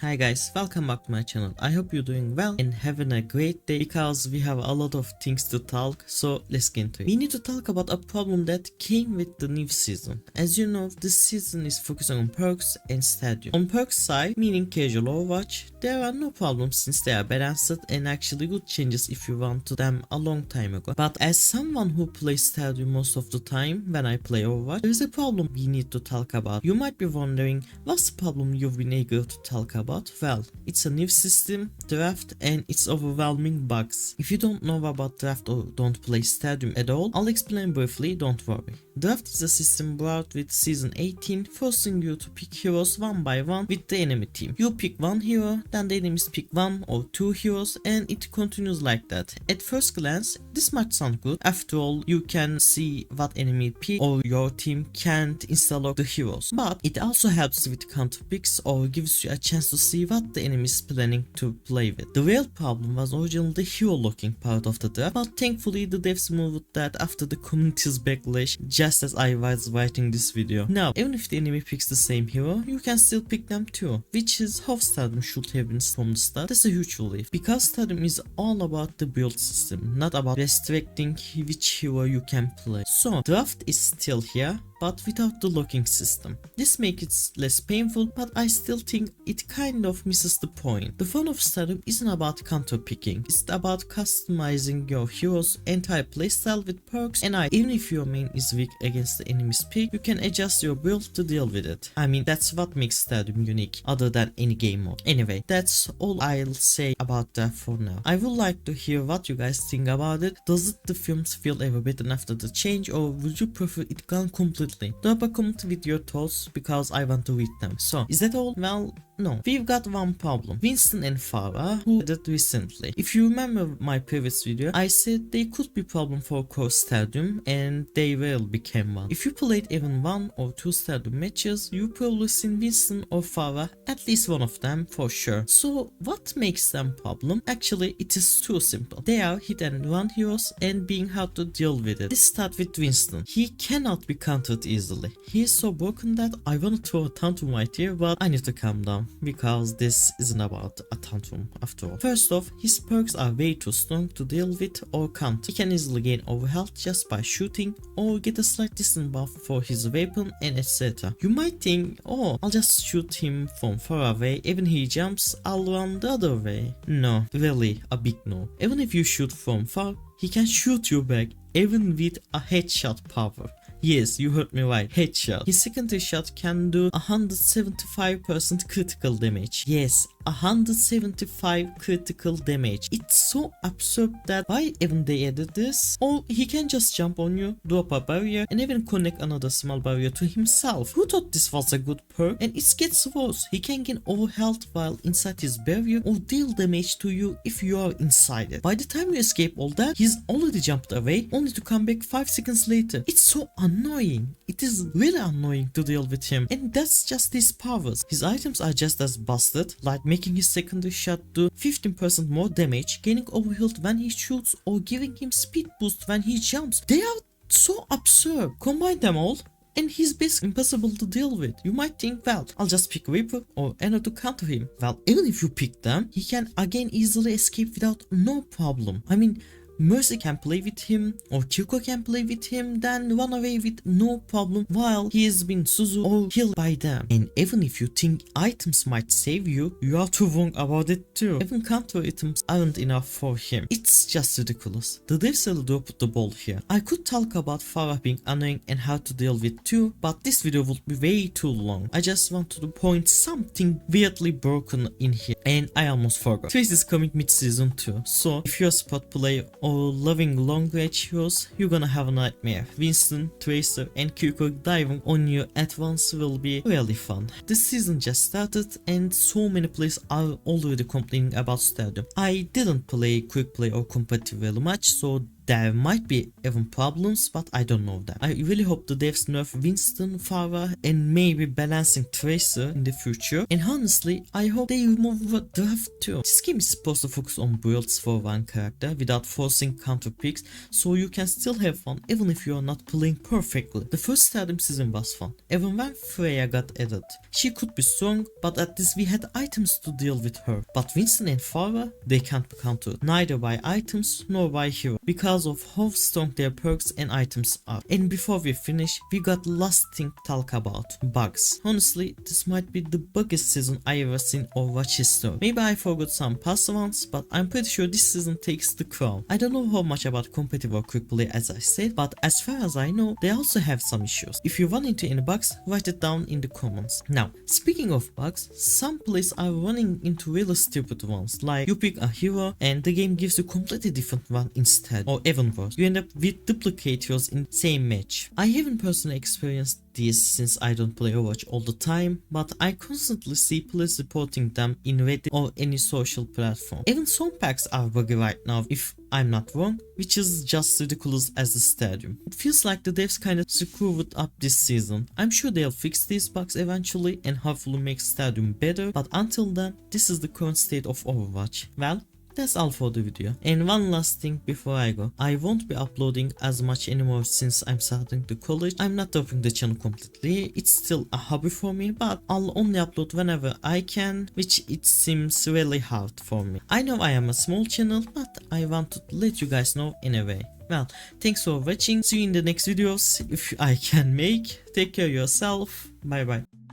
Hi guys, welcome back to my channel. I hope you're doing well and having a great day because we have a lot of things to talk, so let's get into it. We need to talk about a problem that came with the new season. As you know, this season is focusing on perks and stadium. On perks side, meaning casual Overwatch, there are no problems since they are balanced and actually good changes if you want to them a long time ago. But as someone who plays stadium most of the time when I play Overwatch, there is a problem we need to talk about. You might be wondering, what's the problem you've been eager to talk about? Well, it's a new system, draft, and its overwhelming bugs. If you don't know about draft or don't play stadium at all, I'll explain briefly, don't worry. Draft is a system brought with season 18, forcing you to pick heroes one by one with the enemy team. You pick one hero, then the enemies pick one or two heroes, and it continues like that. At first glance, this might sound good. After all, you can see what enemy pick or your team can't install the heroes. But it also helps with counter picks or gives you a chance to see what the enemy is planning to play with. The real problem was originally the hero locking part of the draft, but thankfully the devs moved that after the community's backlash, just as I was writing this video. Now, even if the enemy picks the same hero, you can still pick them too, which is how Stadium should have been from the start. That's a huge relief, because Stadium is all about the build system, not about restricting which hero you can play. So, draft is still here, but without the locking system. This makes it less painful, but I still think it kind of misses the point. The fun of Stadium isn't about counter picking, it's about customizing your hero's entire playstyle with perks, and even if your main is weak against the enemy's pick, you can adjust your build to deal with it. I mean, that's what makes Stadium unique, other than any game mode. Anyway, that's all I'll say about that for now. I would like to hear what you guys think about it. Does the films feel ever better after the change, or would you prefer it gone completely? Drop a comment with your thoughts because I want to read them. So, is that all? Well, no. We've got one problem. Winston and Farah, who did it recently. If you remember my previous video, I said they could be problem for core stadium, and they will become one. If you played even one or two stadium matches, you probably seen Winston or Farah, at least one of them for sure. So what makes them problem? Actually, it is too simple. They are hit and run heroes and being hard to deal with it. Let's start with Winston. He cannot be countered easily. He is so broken that I want to throw a tantrum right here, but I need to calm down, because this isn't about a tantrum after all. First off, his perks are way too strong to deal with or counter. He can easily gain overhealth just by shooting, or get a slight distance buff for his weapon, and etc. You might think, oh, I'll just shoot him from far away, even he jumps, I'll run the other way. No, really, a big no. Even if you shoot from far, he can shoot you back, even with a headshot power. Yes, you heard me right, headshot. His secondary shot can do 175% critical damage. Yes, 175 critical damage. It's so absurd that why even they added this? Or he can just jump on you, drop a barrier, and even connect another small barrier to himself. Who thought this was a good perk? And it gets worse. He can gain overhealth while inside his barrier, or deal damage to you if you are inside it. By the time you escape all that, he's already jumped away, only to come back 5 seconds later. It's so annoying. It is really annoying to deal with him, and that's just his powers. His items are just as busted, like making his secondary shot do 15% more damage, gaining overhealth when he shoots, or giving him speed boost when he jumps. They are so absurd. Combine them all, and he's basically impossible to deal with. You might think, well, I'll just pick Reaper or Anna to counter him. Well, even if you pick them, he can again easily escape without no problem. I mean, Mercy can play with him, or Chico can play with him, then run away with no problem while he has been Suzu or killed by them. And even if you think items might save you, you are too wrong about it too. Even counter items aren't enough for him. It's just ridiculous. The devs really dropped the ball here. I could talk about Farah being annoying and how to deal with too, but this video would be way too long. I just wanted to point something weirdly broken in here, and I almost forgot. Trace is coming mid-season too, so if you're a spot player or loving long range heroes, you're gonna have a nightmare. Winston, Tracer, and Kyuko diving on you at once will be really fun. This season just started, and so many players are already complaining about Stadium. I didn't play quick play or competitive very much, so There might be even problems, but I don't know them. I really hope the devs nerf Winston, Pharah, and maybe balancing Tracer in the future. And honestly, I hope they remove draft too. This game is supposed to focus on builds for one character without forcing counter picks, so you can still have fun even if you are not playing perfectly. The first Stadium season was fun, even when Freya got added. She could be strong, but at least we had items to deal with her. But Winston and Pharah, they can't be countered, neither by items nor by hero, because of how strong their perks and items are. And before we finish, we got last thing to talk about, bugs. Honestly, this might be the buggiest season I ever seen Overwatch history. Maybe I forgot some past ones, but I'm pretty sure this season takes the crown. I don't know how much about competitive or quick play as I said, but as far as I know, they also have some issues. If you run into any bugs, write it down in the comments. Now, speaking of bugs, some players are running into really stupid ones, like you pick a hero and the game gives you completely different one instead, or even worse, you end up with duplicate heroes in same match. I haven't personally experienced this since I don't play Overwatch all the time, but I constantly see players reporting them in Reddit or any social platform. Even some packs are buggy right now if I'm not wrong, which is just ridiculous as the Stadium. It feels like the devs kinda screwed up this season. I'm sure they'll fix these bugs eventually and hopefully make Stadium better, but until then, this is the current state of Overwatch. Well, that's all for the video. And one last thing before I go, I won't be uploading as much anymore since I'm starting the college. I'm not dropping the channel completely, it's still a hobby for me, but I'll only upload whenever I can, which it seems really hard for me. I know I am a small channel, but I want to let you guys know anyway. Well, thanks for watching, see you in the next videos if I can make. Take care of yourself, bye bye.